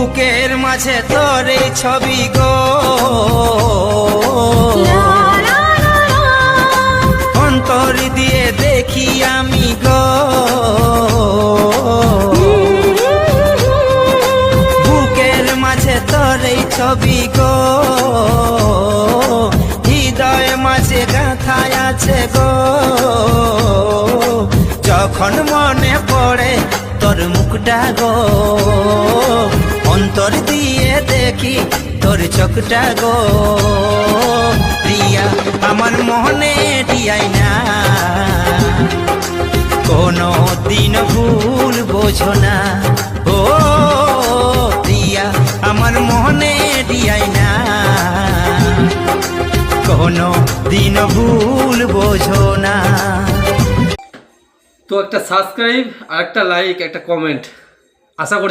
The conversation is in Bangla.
বুকের মাঝে তোর এই ছবি গো, অন্তর দিয়ে দেখি আমি গো, বুকের মাঝে তোর এই ছবি গো, হৃদয় মাঝে গাঁথায় আছে গো। যখন মনে পড়ে তোর মুখটা গো, অন্তর দিয়ে দেখি তোর চোখটা গো। প্রিয়া আমার মনে দিয়াই না, কোনো দিন ভুল বোঝো না। ও প্রিয়া আমার মনে দিয়াই না, কোনো দিন ভুল বোঝো না। তো একটা সাবস্ক্রাইব আর একটা লাইক একটা কমেন্ট আশা করি।